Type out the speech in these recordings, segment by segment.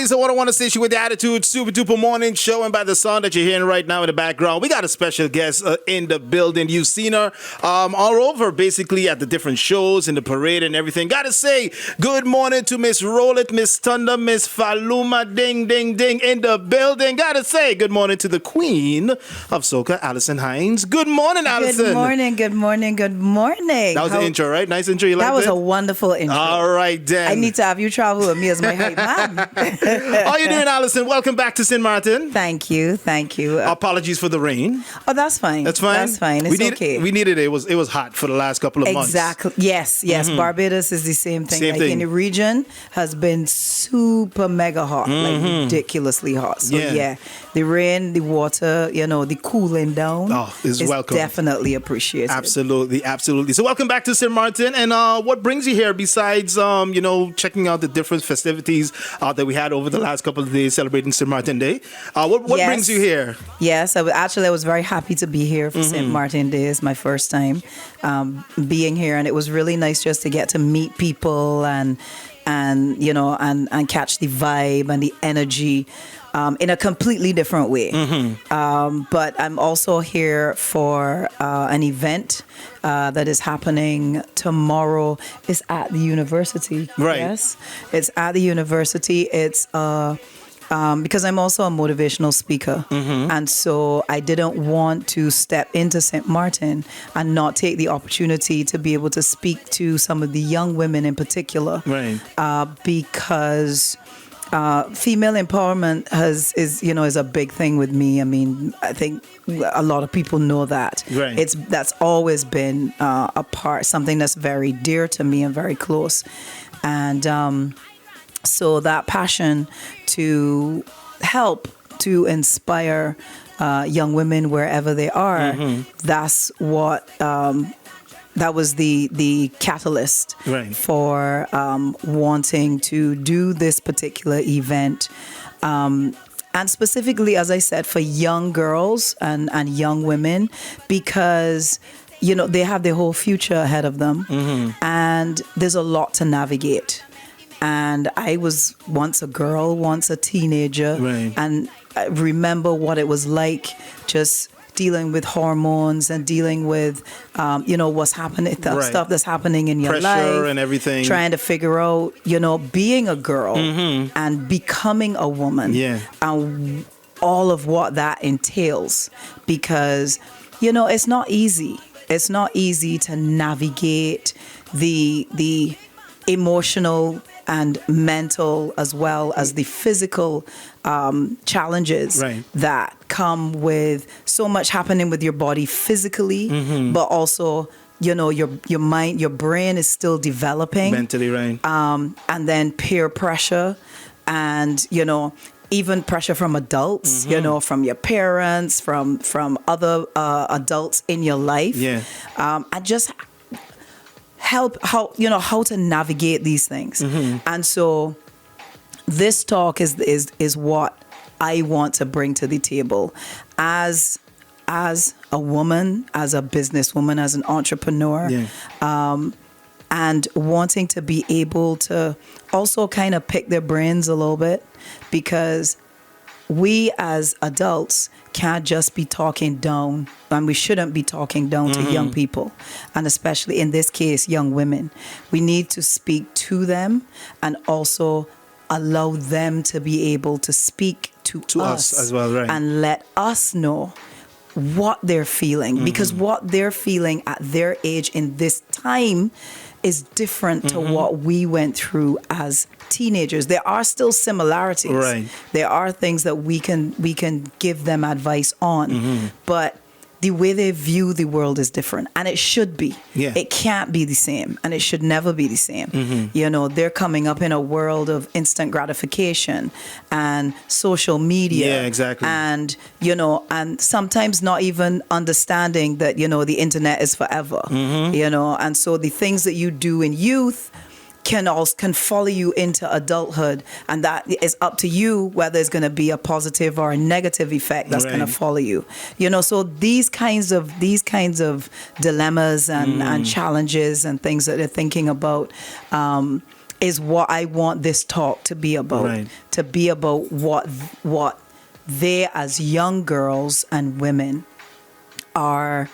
It's a 101 station with the attitude, super duper morning show. And by the song that you're hearing right now in the background, we got a special guest in the building. You've seen her all over, basically, at the different shows, in the parade and everything. Gotta say, good morning to Miss Roll It, Miss Thunder, Miss Faluma, ding, ding, ding, in the building. Gotta say, good morning to the queen of Soca, Alison Hinds. Good morning, Alison. Good morning, good morning, good morning. That was the intro, right? Nice intro. You liked it? That was a wonderful intro. All right, then. I need to have you travel with me as my hype man. How you doing, Alison? Welcome back to St. Maarten. Thank you, thank you. Apologies for the rain. Oh, that's fine. That's fine. That's fine. It's okay. We needed it. It was hot for the last couple of months. Exactly. Yes. Mm-hmm. Barbados is the same thing. Same thing. In the region has been super mega hot, like ridiculously hot. So yeah, the rain, the water, the cooling down is welcome. Definitely appreciated. Absolutely, absolutely. So welcome back to St. Maarten. And what brings you here besides checking out the different festivities that we had over the last couple of days celebrating St. Maarten Day? What brings you here? Yes, I was very happy to be here for St. Maarten Day. It's my first time being here, and it was really nice just to get to meet people and catch the vibe and the energy in a completely different way. But I'm also here for an event that is happening tomorrow. It's at the university. Right. Yes, it's at the university. It's because I'm also a motivational speaker. And so I didn't want to step into St. Maarten and not take the opportunity to be able to speak to some of the young women in particular. Right. Because female empowerment is a big thing with me. I mean, I think a lot of people know that. Right. That's always been a part, something that's very dear to me and very close. And so that passion to help, to inspire young women wherever they are, that's what, that was the catalyst for wanting to do this particular event. And specifically, as I said, for young girls and young women, because they have their whole future ahead of them. And there's a lot to navigate. And I was once a girl, once a teenager, and I remember what it was like just dealing with hormones and dealing with, what's happening, stuff that's happening in your pressure life. And everything. Trying to figure out, being a girl and becoming a woman. Yeah. And all of what that entails. Because, it's not easy. It's not easy to navigate the emotional and mental as well as the physical challenges that come with so much happening with your body physically, but also, your mind, your brain is still developing. Mentally, right. And then peer pressure and, even pressure from adults, from your parents, from other adults in your life. Yeah. And just help how to navigate these things. And so this talk is what I want to bring to the table as a woman, as a businesswoman, as an entrepreneur, and wanting to be able to also kind of pick their brains a little bit, because we as adults can't just be talking down, and we shouldn't be talking down to young people, and especially in this case, young women. We need to speak to them and also allow them to be able to speak to us as well, right? And let us know what they're feeling, because what they're feeling at their age in this time is different to what we went through as teenagers. There are still similarities. Right. There are things that we can give them advice on, but the way they view the world is different, and it should be. Yeah. It can't be the same, and it should never be the same. They're coming up in a world of instant gratification and social media. Yeah, exactly. And, and sometimes not even understanding that, the internet is forever, and so the things that you do in youth can follow you into adulthood, and that is up to you whether it's going to be a positive or a negative effect that's going to follow you. So these kinds of dilemmas and challenges and things that they're thinking about is what I want this talk to be about. Right. To be about what they as young girls and women are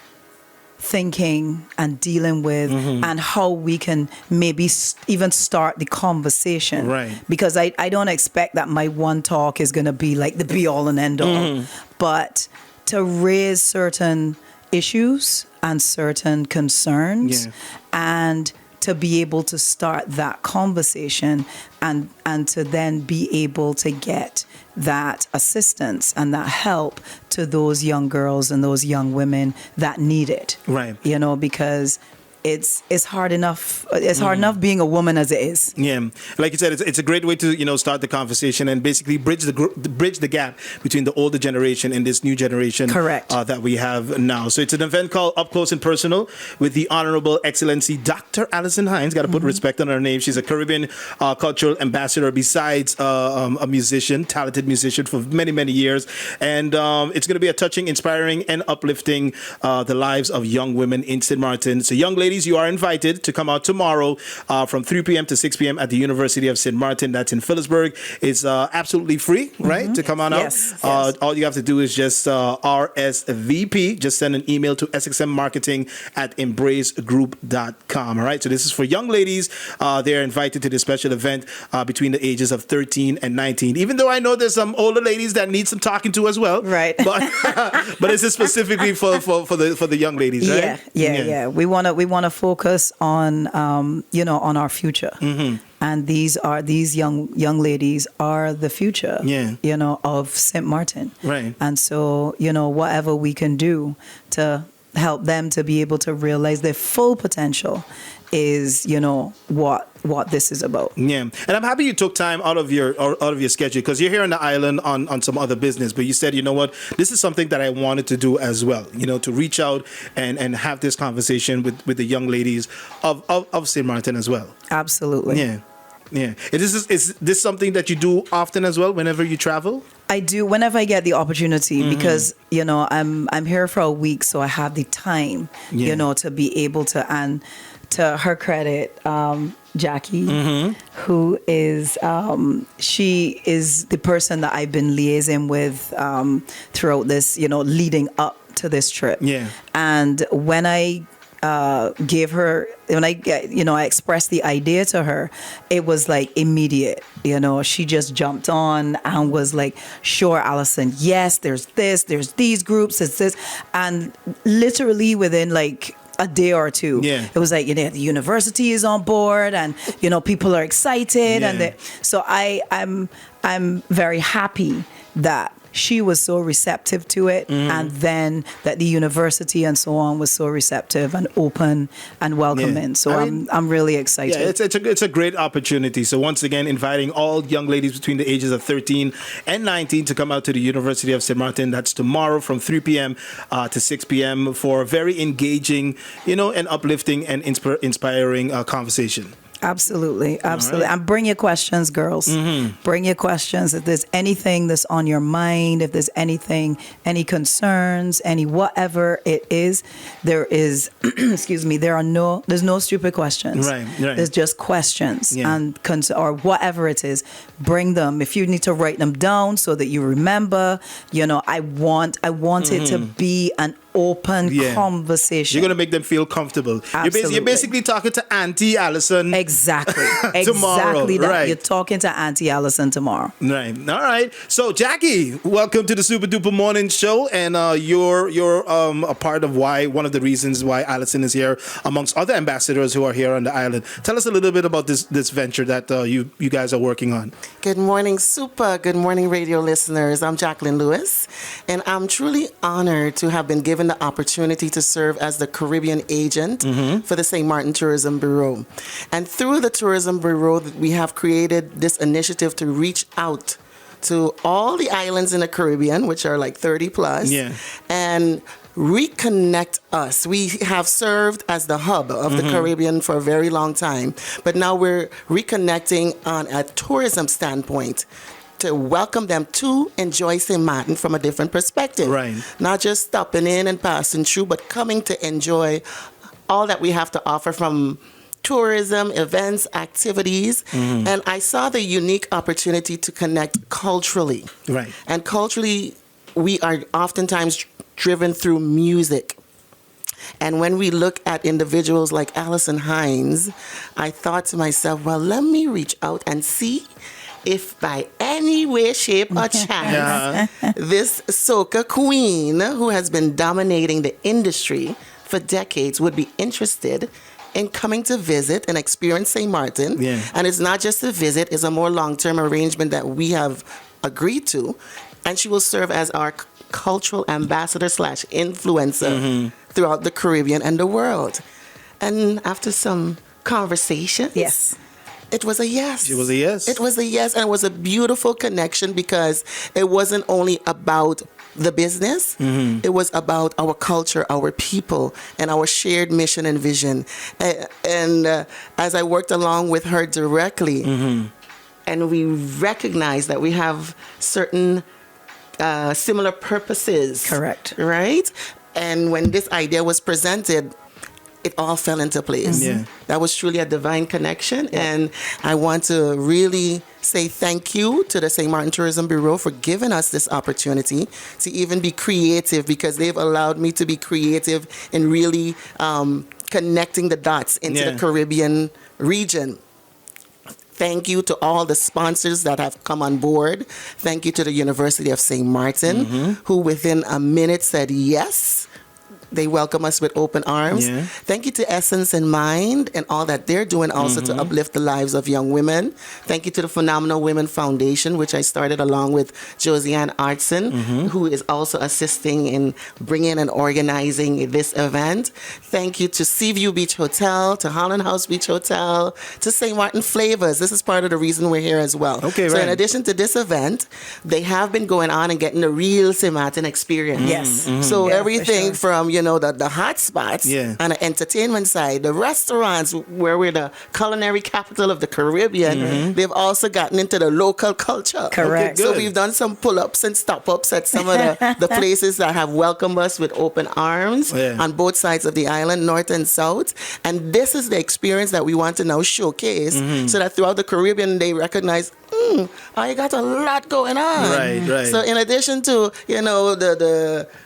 thinking and dealing with, and how we can maybe even start the conversation. Right. Because I don't expect that my one talk is going to be like the be all and end all, but to raise certain issues and certain concerns, and to be able to start that conversation, and to then be able to get that assistance and that help to those young girls and those young women that need it. Right. You know, because it's hard enough. It's hard enough being a woman as it is. Yeah, like you said, it's a great way to start the conversation and basically bridge the gap between the older generation and this new generation. Correct. That we have now. So it's an event called Up Close and Personal with the Honorable Excellency Dr. Alison Hinds. Got to put respect on her name. She's a Caribbean cultural ambassador. Besides a musician, talented musician for many years, and it's going to be a touching, inspiring, and uplifting the lives of young women in St. Maarten. So young ladies, you are invited to come out tomorrow from 3 p.m. to 6 p.m. at the University of St. Maarten. That's in Phillipsburg. It's absolutely free, right, to come on Yes, out. yes. All you have to do is just RSVP. Just send an email to sxmmarketing@embracegroup.com. All right. So this is for young ladies. They're invited to this special event between the ages of 13 and 19. Even though I know there's some older ladies that need some talking to as well. Right. But this is specifically for the young ladies, right? Yeah. We want to focus on on our future, and these young ladies are the future, of St. Maarten, Right. And so whatever we can do to help them to be able to realize their full potential is what this is about. Yeah, and I'm happy you took time out of your schedule, because you're here on the island on some other business, but you said, you know what, this is something that I wanted to do as well, to reach out and have this conversation with the young ladies of St. Maarten as well. Absolutely. Yeah. Is this something that you do often as well whenever you travel? I do whenever I get the opportunity, because I'm here for a week, so I have the time to be able to. And to her credit, Jacquie, who is she is the person that I've been liaising with throughout this, leading up to this trip. Yeah. And when I gave her, when I expressed the idea to her, it was like immediate. She just jumped on and was like, "Sure, Alison, yes, there's these groups, it's this," and literally within like a day or two, it was like, the university is on board, and people are excited, and so I'm very happy that she was so receptive to it, and then that the university and so on was so receptive and open and welcoming. So I'm really excited. Yeah, it's a great opportunity. So once again, inviting all young ladies between the ages of 13 and 19 to come out to the University of St. Maarten. That's tomorrow from 3 p.m. To 6 p.m. for a very engaging, and uplifting and inspiring conversation. Absolutely. Right. And bring your questions, girls. Bring your questions. If there's anything that's on your mind, if there's anything, any concerns, any whatever it is, there is, there's no stupid questions. Right. There's just questions and or whatever it is. Bring them. If you need to write them down so that you remember, I want it to be an open conversation. You're going to make them feel comfortable. Absolutely. You're basically talking to Auntie Alison. Exactly. Tomorrow, Exactly that. right. You're talking to Auntie Alison tomorrow. Right. All right. So, Jacquie, welcome to the Super Duper Morning Show, and you're a part of one of the reasons why Alison is here, amongst other ambassadors who are here on the island. Tell us a little bit about this venture that you guys are working on. Good morning, Super. Good morning, radio listeners. I'm Jacqueline Lewis, and I'm truly honored to have been given the opportunity to serve as the Caribbean agent for the St. Maarten Tourism Bureau. And through the Tourism Bureau, we have created this initiative to reach out to all the islands in the Caribbean, which are like 30 plus, and reconnect us. We have served as the hub of the Caribbean for a very long time, but now we're reconnecting on a tourism standpoint to welcome them to enjoy St. Maarten from a different perspective. Right. Not just stopping in and passing through, but coming to enjoy all that we have to offer from tourism, events, activities, and I saw the unique opportunity to connect culturally. Right. And culturally, we are oftentimes driven through music. And when we look at individuals like Alison Hinds, I thought to myself, well, let me reach out and see if by any way, shape, or chance, this soca queen who has been dominating the industry for decades would be interested in coming to visit and experience St. Maarten. Yeah. And it's not just a visit, it's a more long-term arrangement that we have agreed to. And she will serve as our cultural ambassador / influencer throughout the Caribbean and the world. And after some conversation, Yes. it was a yes. It was a yes. It was a yes, and it was a beautiful connection because it wasn't only about the business, it was about our culture, our people, and our shared mission and vision. And as I worked along with her directly, and we recognized that we have certain similar purposes. Correct. Right? And when this idea was presented, it all fell into place. Yeah. That was truly a divine connection. And I want to really say thank you to the St. Maarten Tourism Bureau for giving us this opportunity to even be creative, because they've allowed me to be creative in really connecting the dots into the Caribbean region. Thank you to all the sponsors that have come on board. Thank you to the University of St. Maarten, who within a minute said yes. They welcome us with open arms. Yeah. Thank you to Essence in Mind and all that they're doing also to uplift the lives of young women. Thank you to the Phenomenal Women Foundation, which I started along with Josiane Artson, who is also assisting in bringing and organizing this event. Thank you to Seaview Beach Hotel, to Holland House Beach Hotel, to St. Maarten Flavors. This is part of the reason we're here as well. Okay, so right. in addition to this event, they have been going on and getting the real St. Maarten experience. Yes. So Yeah, for everything sure. from, the hot spots on the entertainment side, the restaurants where we're the culinary capital of the Caribbean, they've also gotten into the local culture. Correct. So good. we've done some pull-ups and stop-ups at some of the places that have welcomed us with open arms on both sides of the island, north and south. And this is the experience that we want to now showcase so that throughout the Caribbean they recognize, I got a lot going on. Right. So in addition to,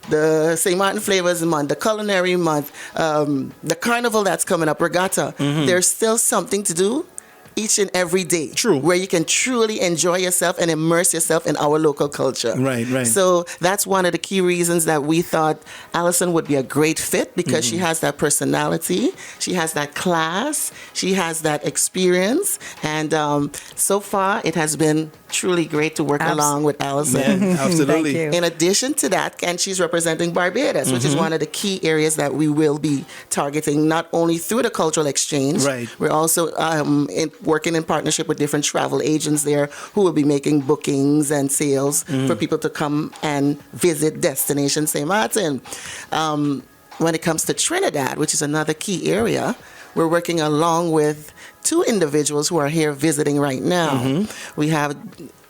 the St. Maarten Flavors Month, the Culinary Month, the Carnival that's coming up, Regatta, there's still something to do each and every day. True. Where you can truly enjoy yourself and immerse yourself in our local culture. Right. So that's one of the key reasons that we thought Alison would be a great fit, because she has that personality, she has that class, she has that experience, and so far it has been truly great to work along with Alison. Yeah, absolutely. Thank you. In addition to that, and she's representing Barbados, which is one of the key areas that we will be targeting, not only through the cultural exchange. Right. We're also working in partnership with different travel agents there who will be making bookings and sales for people to come and visit destination St. Maarten. When it comes to Trinidad, which is another key area, we're working along with two individuals who are here visiting right now. We have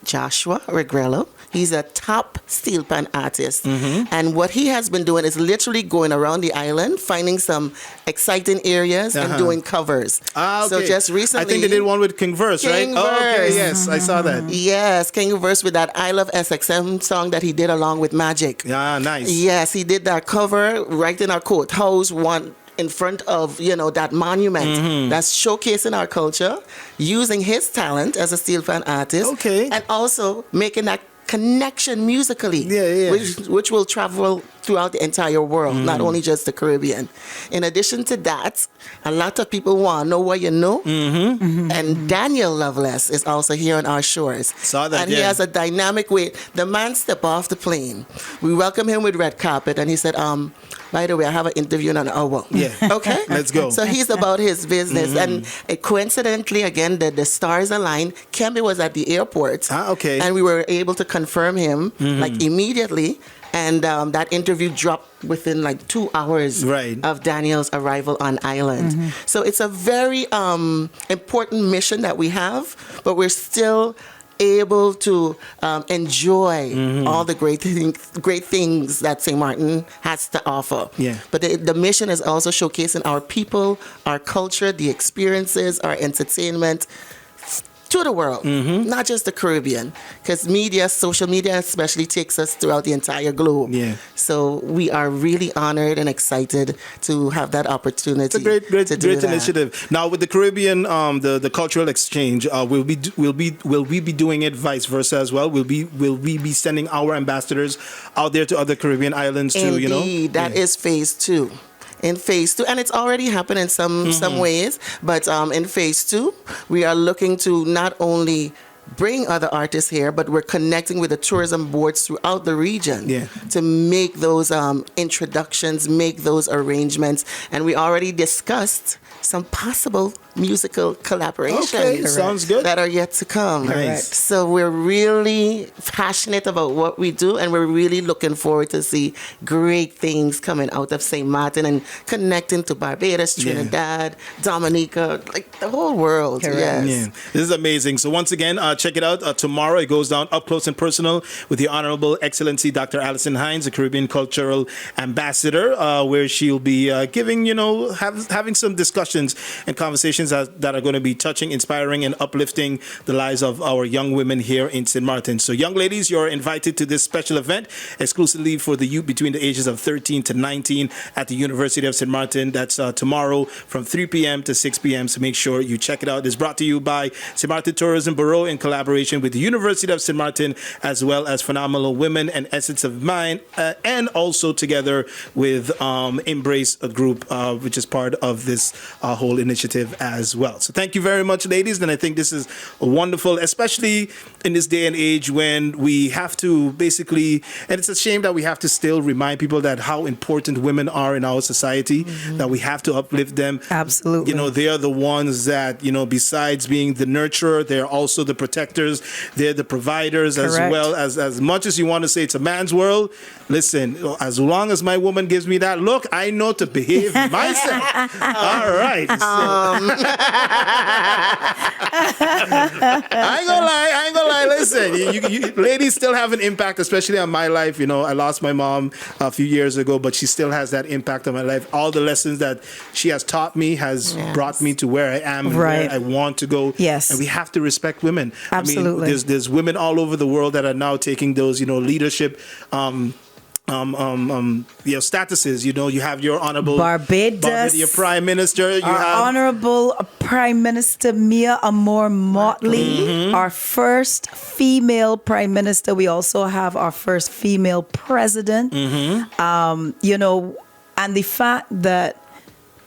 Joshua Regrello. He's a top steel pan artist. And what he has been doing is literally going around the island, finding some exciting areas and doing covers. Okay. So just recently... I think they did one with King Verse, right? King Oh, okay, Verse. yes, I saw that. Yes, King Verse with that I Love SXM song that he did along with Magic. Yeah, nice. Yes, he did that cover right in our courthouse, one in front of, that monument that's showcasing our culture, using his talent as a steel pan artist. Okay. And also making that connection musically, Yeah. which will travel throughout the entire world, not only just the Caribbean. In addition to that, a lot of people want to know what you know. And Daniel Loveless is also here on our shores. Saw that, And he has a dynamic way. The man stepped off the plane. We welcomed him with red carpet, and he said, by the way, I have an interview in an hour. Yeah. Okay? Let's go. So he's about his business. And coincidentally, again, the stars aligned. Kembe was at the airport. Okay. And we were able to confirm him like immediately. And that interview dropped within like 2 hours of Daniel's arrival on island. So it's a very important mission that we have, but we're still able to enjoy all the great things that St. Maarten has to offer. Yeah. But the mission is also showcasing our people, our culture, the experiences, our entertainment to the world, not just the Caribbean, because social media especially takes us throughout the entire globe. Yeah. So we are really honored and excited to have that opportunity. It's a great that. initiative. Now with the Caribbean, the cultural exchange, will we be doing it vice versa as well? Will we be sending our ambassadors out there to other Caribbean islands too? Indeed, that is phase 2. In phase 2, and it's already happened in some ways, but in phase 2, we are looking to not only bring other artists here, but we're connecting with the tourism boards throughout the region to make those introductions, make those arrangements, and we already discussed some possible musical collaborations. Okay, sounds good. That are yet to come. Nice. So we're really passionate about what we do, and we're really looking forward to see great things coming out of St. Maarten and connecting to Barbados, Trinidad, Dominica, like the whole world. Correct. Yes. Yeah, this is amazing. So once again, check it out. Tomorrow it goes down up close and personal with the Honorable Excellency Dr. Alison Hinds, the Caribbean Cultural Ambassador, where she'll be giving, having some discussions and conversations that are going to be touching, inspiring, and uplifting the lives of our young women here in St. Maarten. So young ladies, you're invited to this special event exclusively for the youth between the ages of 13 to 19 at the University of St. Maarten. That's tomorrow from 3 p.m. to 6 p.m. So make sure you check it out. It's brought to you by St. Maarten Tourism Bureau in collaboration with the University of St. Maarten, as well as Phenomenal Women and Essence of Mind, and also together with Embrace a Group, which is part of this whole initiative as well. So thank you very much, ladies. And I think this is wonderful, especially in this day and age when we have to basically, and it's a shame that we have to still remind people that how important women are in our society, that we have to uplift them. Absolutely. They are the ones that, besides being the nurturer, they're also the protectors, they're the providers. Correct. As well as much as you want to say it's a man's world, listen, as long as my woman gives me that look, I know to behave myself. All right. I ain't gonna lie. Listen, you ladies still have an impact, especially on my life. I lost my mom a few years ago, but she still has that impact on my life. All the lessons that she has taught me has brought me to where I am and where I want to go. Yes. And we have to respect women. Absolutely. I mean, there's women all over the world that are now taking those, leadership statuses. You have your honorable Barbados, your prime minister. You our have honorable Prime Minister Mia Amor Motley, our first female prime minister. We also have our first female president. And the fact that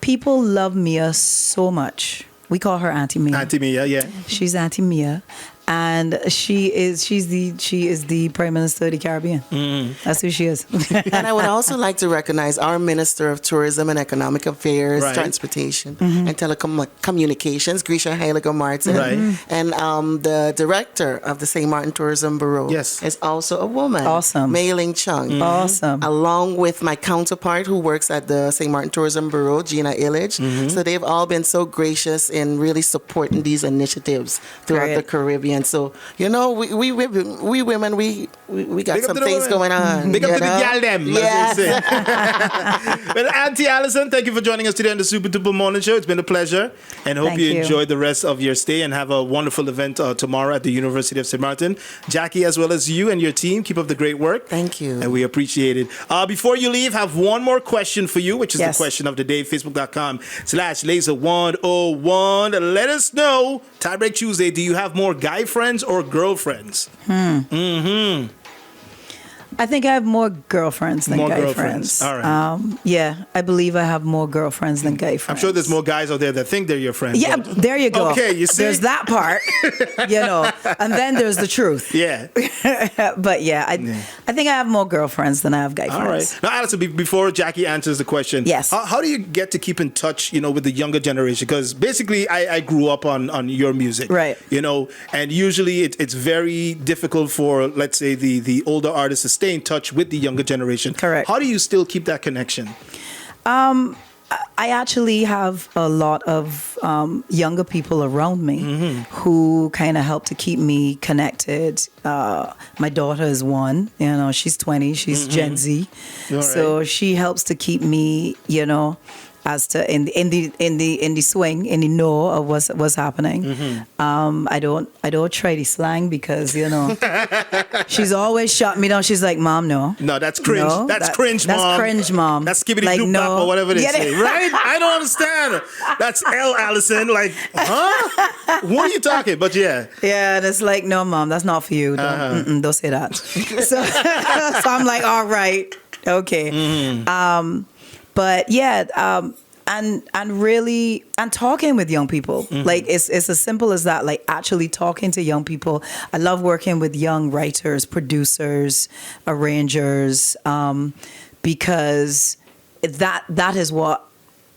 people love Mia so much. We call her Auntie Mia. Auntie Mia, yeah. She's Auntie Mia. And she is the Prime Minister of the Caribbean. That's who she is. And I would also like to recognize our Minister of Tourism and Economic Affairs, Right. Transportation, and Telecommunications, Grisha Heiliger Martin. Right. And the Director of the St. Maarten Tourism Bureau is also a woman. Awesome. Mei Ling Chung. Awesome. Along with my counterpart who works at the St. Maarten Tourism Bureau, Gina Illich. So they've all been so gracious in really supporting these initiatives throughout Great. the Caribbean. So, we women, we got Big up some to the things women. going on. Big up you to the know? gal them. Yes. As they say. Well, Auntie Alison, thank you for joining us today on the Super Duper Morning Show. It's been a pleasure. And hope Thank you you. enjoy the rest of your stay and have a wonderful event tomorrow at the University of St. Maarten. Jacquie, as well as you and your team, keep up the great work. Thank you. And we appreciate it. Before you leave, have one more question for you, which is Yes. the question of the day, facebook.com/laser101. Let us know, Tiebreak Tuesday, do you have more guy friends or girlfriends? I think I have more girlfriends than More guy girlfriends. friends. All right. I believe I have more girlfriends than guy friends. I'm sure there's more guys out there that think they're your friends. Yeah, but- there you go. Okay, you see? There's that part, and then there's the truth. Yeah. But I think I have more girlfriends than I have guy All friends. right. Now, Alison, before Jacquie answers the question, Yes. how do you get to keep in touch, with the younger generation? Because basically, I grew up on your music, Right. And usually it's very difficult for, let's say, the older artists to stay in touch with the younger generation. Correct. How do you still keep that connection? I actually have a lot of younger people around me who kind of help to keep me connected. My daughter is one, she's 20, she's Gen Z, so she helps to keep me, as to in the swing, in the know of what's happening. I don't try the slang because she's always shut me down. She's like, "Mom, no, that's cringe. no, that's cringe, Mom. That's cringe, Mom. That's skibbity like, doop no. or whatever they Get say, it? right? I don't understand. That's L. Allison. Like, huh? What are you talking? But yeah, and it's like, no, Mom, that's not for you. Don't say that. So I'm like, all right, okay. But yeah, and really, and talking with young people, like it's as simple as that. Like actually talking to young people. I love working with young writers, producers, arrangers, because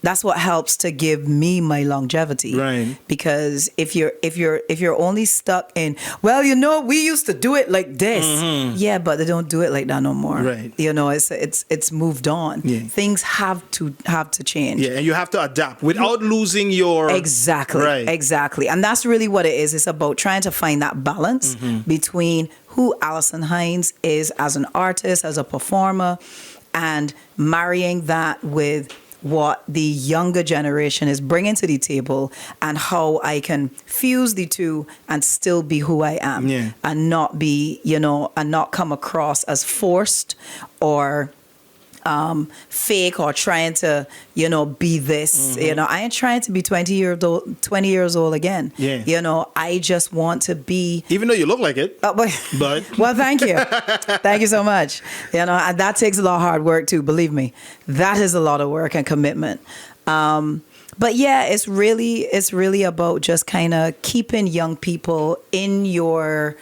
that's what helps to give me my longevity. Right. Because if you're only stuck in, we used to do it like this. Yeah, but they don't do it like that no more. Right. It's moved on. Yeah. Things have to change. Yeah, and you have to adapt without losing your Exactly. Right. Exactly. And that's really what it is. It's about trying to find that balance between who Alison Hinds is as an artist, as a performer, and marrying that with what the younger generation is bringing to the table and how I can fuse the two and still be who I am and not be, and not come across as forced or fake or trying to, be this. I ain't trying to be 20 years old again. Yeah. I just want to be. Even though you look like it. But well, thank you. Thank you so much. And that takes a lot of hard work too. Believe me, that is a lot of work and commitment. But yeah, it's really about just kind of keeping young people in your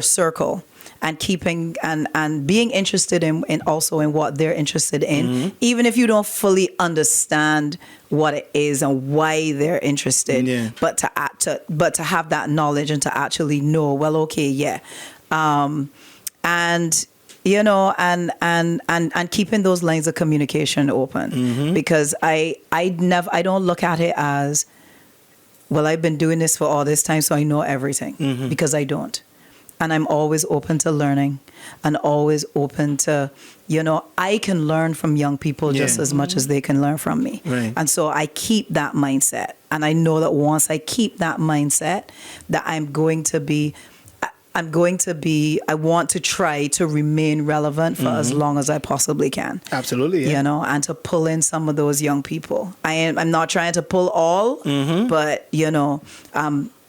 circle. And keeping and being interested in also in what they're interested in, even if you don't fully understand what it is and why they're interested. Yeah. But to have that knowledge and to actually know, well, okay, yeah, and keeping those lines of communication open, because I don't look at it as, well, I've been doing this for all this time, so I know everything, because I don't. And I'm always open to learning and always open to, I can learn from young people just as much as they can learn from me. Right. And so I keep that mindset. And I know that once I keep that mindset, that I want to try to remain relevant for as long as I possibly can. Absolutely. Yeah. And to pull in some of those young people. I'm not trying to pull all, but,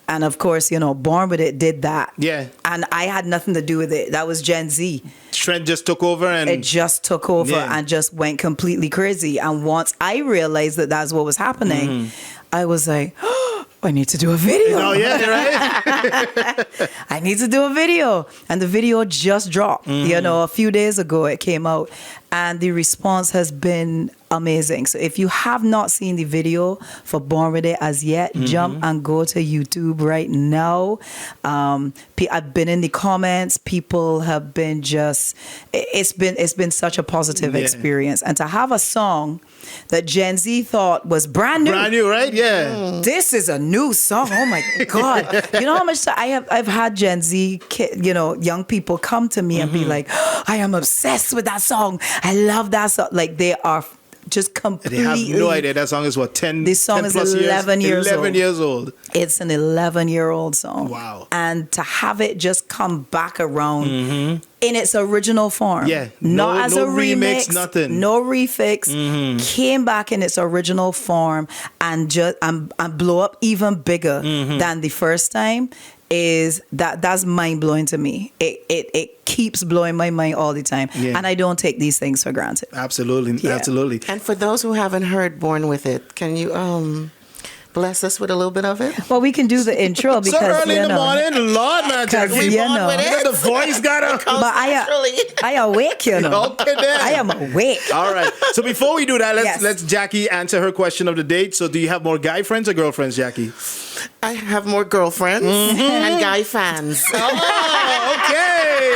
and of course, Born With It did that. Yeah. And I had nothing to do with it. That was Gen Z. Trend just took over and... It just took over and just went completely crazy. And once I realized that that's what was happening, I was like, oh, I need to do a video. Oh, yeah, right? I need to do a video. And the video just dropped. A few days ago it came out. And the response has been amazing. So if you have not seen the video for Born With It as yet, jump and go to YouTube right now. I've been in the comments. People have been it's been such a positive experience. And to have a song that Gen Z thought was brand new. Brand new, right? Yeah. This is a new song. Oh my God. You know how much I've had Gen Z young people come to me and be like, oh, I am obsessed with that song. I love that song. Like they are just completely. They have no idea. That song is what, 10 This song 10 is plus 11 years old. 11 years old. It's an 11-year-old song. Wow. And to have it just come back around in its original form. Yeah. Not as a remix. Nothing. No refix. Came back in its original form and blow up even bigger than the first time. That's mind blowing to me. It keeps blowing my mind all the time, and I don't take these things for granted. Absolutely. And for those who haven't heard "Born With It," can you bless us with a little bit of it? Well, we can do the intro because so early in the morning, Lord, man, Jacquie, the voice gotta. But I awake, Okay, then. I am awake. All right. So before we do that, let's Jacquie answer her question of the date. So, do you have more guy friends or girlfriends, Jacquie? I have more girlfriends and guy fans. Oh, okay.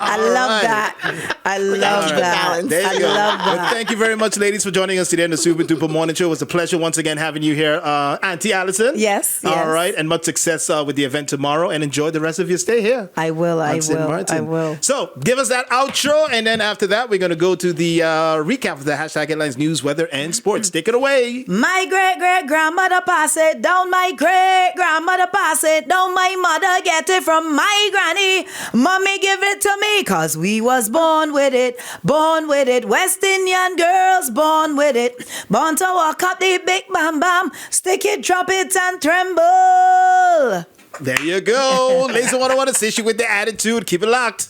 I love that. I love keep it that. balanced. There you I go. love Well, that. thank you very much, ladies, for joining us today on the Super Duper Morning Show. It was a pleasure once again having you here, Auntie Alison. Yes, All yes. right, and much success with the event tomorrow, and enjoy the rest of your stay here. I will. I on St. will. Maarten. I will. So give us that outro, and then after that, we're going to go to the recap of the hashtag headlines, news, weather, and sports. Take it away. My great-great-grandmother pass it down. My great-grandmother pass it down. My mother get it from my granny. Mommy give it to me, cause we was born with it. Born with it. West Indian girls born with it. Born to walk up the big bam bam. Stick it, drop it, and tremble. There you go. Ladies and gentlemen, I want to see you with the attitude. Keep it locked.